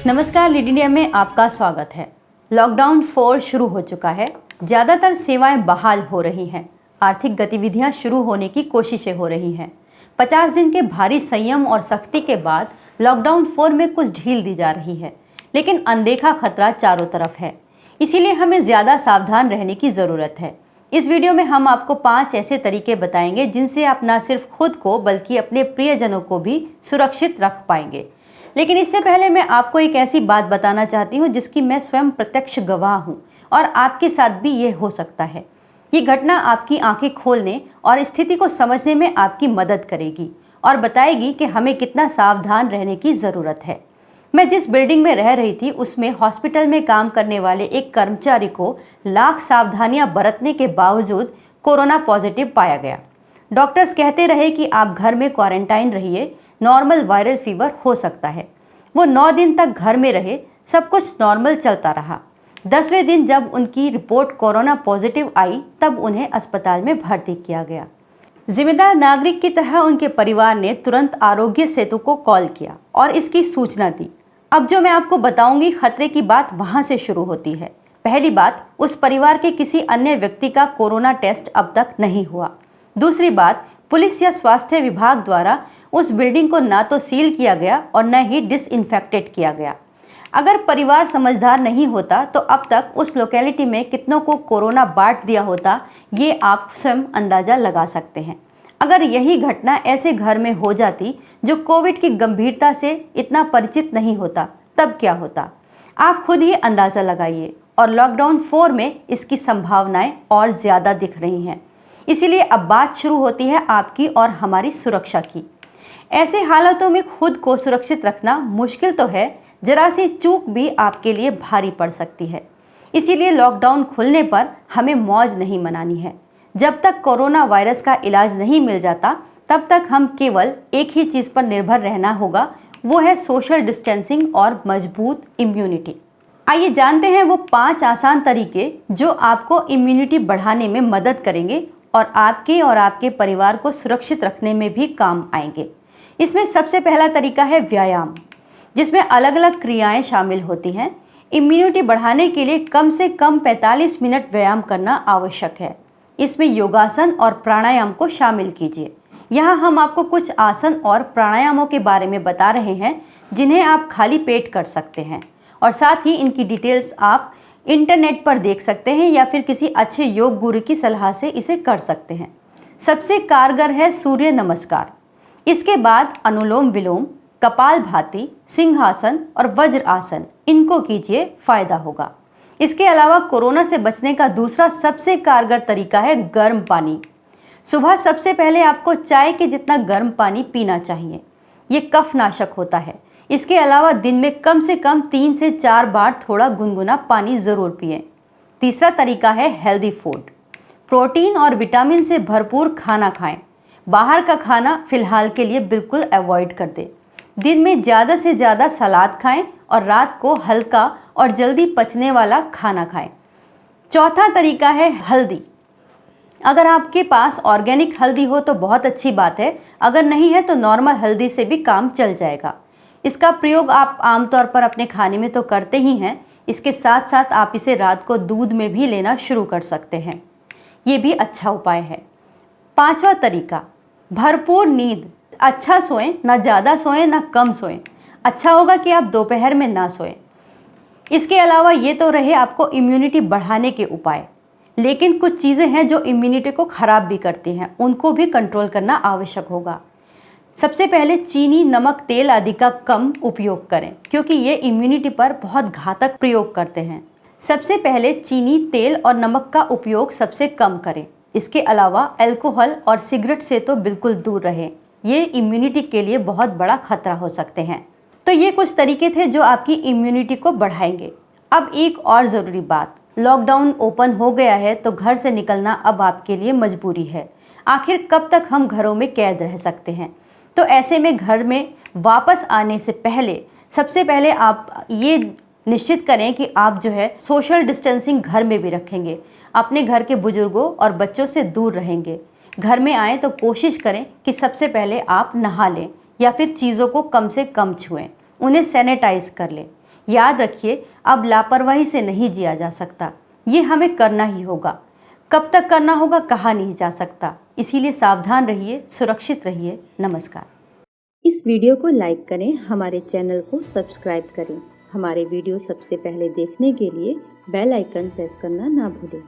नमस्कार, lead India में आपका स्वागत है। लॉकडाउन 4 शुरू हो चुका है। ज़्यादातर सेवाएं बहाल हो रही हैं। आर्थिक गतिविधियां शुरू होने की कोशिशें हो रही हैं। 50 दिन के भारी संयम और सख्ती के बाद लॉकडाउन 4 में कुछ ढील दी जा रही है, लेकिन अनदेखा खतरा चारों तरफ है। इसीलिए हमें ज़्यादा सावधान रहने की ज़रूरत है। इस वीडियो में हम आपको 5 ऐसे तरीके बताएंगे जिनसे आप न सिर्फ खुद को बल्कि अपने प्रियजनों को भी सुरक्षित रख पाएंगे। लेकिन इससे पहले मैं आपको एक ऐसी बात बताना चाहती हूँ जिसकी मैं स्वयं प्रत्यक्ष गवाह हूँ और आपके साथ भी ये हो सकता है। ये घटना आपकी आंखें खोलने और स्थिति को समझने में आपकी मदद करेगी और बताएगी कि हमें कितना सावधान रहने की ज़रूरत है। मैं जिस बिल्डिंग में रह रही थी उसमें हॉस्पिटल में काम करने वाले एक कर्मचारी को लाख सावधानियां बरतने के बावजूद कोरोना पॉजिटिव पाया गया। डॉक्टर्स कहते रहे कि आप घर में क्वारंटाइन रहिए, नॉर्मल वायरल फीवर हो सकता है। वो 9 दिन तक घर में रहे, सब कुछ नॉर्मल चलता रहा। 10वें दिन जब उनकी रिपोर्ट कोरोना पॉजिटिव आई तब उन्हें अस्पताल में भर्ती किया गया। जिम्मेदार नागरिक की तरह उनके परिवार ने तुरंत आरोग्य सेतु को कॉल किया और इसकी सूचना दी। अब जो मैं आपको बताऊंगी, खतरे की बात वहां से शुरू होती है। पहली बात, उस परिवार के किसी अन्य व्यक्ति का कोरोना टेस्ट अब तक नहीं हुआ। दूसरी बात, पुलिस या स्वास्थ्य विभाग द्वारा उस बिल्डिंग को ना तो सील किया गया और न ही डिसइंफेक्टेड किया गया। अगर परिवार समझदार नहीं होता तो अब तक उस लोकेलिटी में कितनों को कोरोना बांट दिया होता, ये आप स्वयं अंदाजा लगा सकते हैं। अगर यही घटना ऐसे घर में हो जाती जो कोविड की गंभीरता से इतना परिचित नहीं होता, तब क्या होता? आप खुद ही अंदाजा लगाइए। और लॉकडाउन 4 में इसकी संभावनाएं और ज़्यादा दिख रही हैं। इसीलिए अब बात शुरू होती है आपकी और हमारी सुरक्षा की। ऐसे हालातों में खुद को सुरक्षित रखना मुश्किल तो है, जरा सी चूक भी आपके लिए भारी पड़ सकती है। इसीलिए लॉकडाउन खुलने पर हमें मौज नहीं मनानी है। जब तक कोरोना वायरस का इलाज नहीं मिल जाता तब तक हम केवल एक ही चीज़ पर निर्भर रहना होगा, वो है सोशल डिस्टेंसिंग और मजबूत इम्यूनिटी। आइए जानते हैं वो 5 आसान तरीके जो आपको इम्यूनिटी बढ़ाने में मदद करेंगे और आपके परिवार को सुरक्षित रखने में भी काम आएंगे। इसमें सबसे पहला तरीका है व्यायाम, जिसमें अलग अलग क्रियाएं शामिल होती हैं। इम्यूनिटी बढ़ाने के लिए कम से कम 45 मिनट व्यायाम करना आवश्यक है। इसमें योगासन और प्राणायाम को शामिल कीजिए। यहाँ हम आपको कुछ आसन और प्राणायामों के बारे में बता रहे हैं जिन्हें आप खाली पेट कर सकते हैं और साथ ही इनकी डिटेल्स आप इंटरनेट पर देख सकते हैं या फिर किसी अच्छे योग गुरु की सलाह से इसे कर सकते हैं। सबसे कारगर है सूर्य नमस्कार। इसके बाद अनुलोम विलोम, कपालभाति, सिंहासन और वज्र आसन, इनको कीजिए, फायदा होगा। इसके अलावा कोरोना से बचने का दूसरा सबसे कारगर तरीका है गर्म पानी। सुबह सबसे पहले आपको चाय के जितना गर्म पानी पीना चाहिए। ये कफ नाशक होता है। इसके अलावा दिन में कम से कम 3 से 4 बार थोड़ा गुनगुना पानी ज़रूर पिएं। तीसरा तरीका है हेल्दी फूड। प्रोटीन और विटामिन से भरपूर खाना खाएं। बाहर का खाना फिलहाल के लिए बिल्कुल अवॉइड कर दें। दिन में ज़्यादा से ज़्यादा सलाद खाएं और रात को हल्का और जल्दी पचने वाला खाना खाएं। चौथा तरीका है हल्दी। अगर आपके पास ऑर्गेनिक हल्दी हो तो बहुत अच्छी बात है, अगर नहीं है तो नॉर्मल हल्दी से भी काम चल जाएगा। इसका प्रयोग आप आमतौर पर अपने खाने में तो करते ही हैं, इसके साथ साथ आप इसे रात को दूध में भी लेना शुरू कर सकते हैं। ये भी अच्छा उपाय है। 5वां तरीका, भरपूर नींद। अच्छा सोएं, ना ज़्यादा सोएं ना कम सोएं। अच्छा होगा कि आप दोपहर में ना सोएं। इसके अलावा ये तो रहे आपको इम्यूनिटी बढ़ाने के उपाय, लेकिन कुछ चीज़ें हैं जो इम्यूनिटी को ख़राब भी करती हैं, उनको भी कंट्रोल करना आवश्यक होगा। सबसे पहले चीनी, नमक, तेल आदि का कम उपयोग करें क्योंकि ये इम्यूनिटी पर बहुत घातक प्रयोग करते हैं। सबसे पहले चीनी, तेल और नमक का उपयोग सबसे कम करें। इसके अलावा अल्कोहल और सिगरेट से तो बिल्कुल दूर रहें। ये इम्यूनिटी के लिए बहुत बड़ा खतरा हो सकते हैं। तो ये कुछ तरीके थे जो आपकी इम्यूनिटी को बढ़ाएंगे। अब एक और ज़रूरी बात, लॉकडाउन ओपन हो गया है तो घर से निकलना अब आपके लिए मजबूरी है। आखिर कब तक हम घरों में कैद रह सकते हैं? तो ऐसे में घर में वापस आने से पहले सबसे पहले आप ये निश्चित करें कि आप जो है सोशल डिस्टेंसिंग घर में भी रखेंगे, अपने घर के बुजुर्गों और बच्चों से दूर रहेंगे। घर में आएँ तो कोशिश करें कि सबसे पहले आप नहा लें या फिर चीज़ों को कम से कम छुएं, उन्हें सैनिटाइज कर लें। याद रखिए, अब लापरवाही से नहीं जिया जा सकता। ये हमें करना ही होगा। कब तक करना होगा कहा नहीं जा सकता। इसीलिए सावधान रहिए, सुरक्षित रहिए। नमस्कार। इस वीडियो को लाइक करें, हमारे चैनल को सब्सक्राइब करें। हमारे वीडियो सबसे पहले देखने के लिए बेल आइकन प्रेस करना ना भूलें।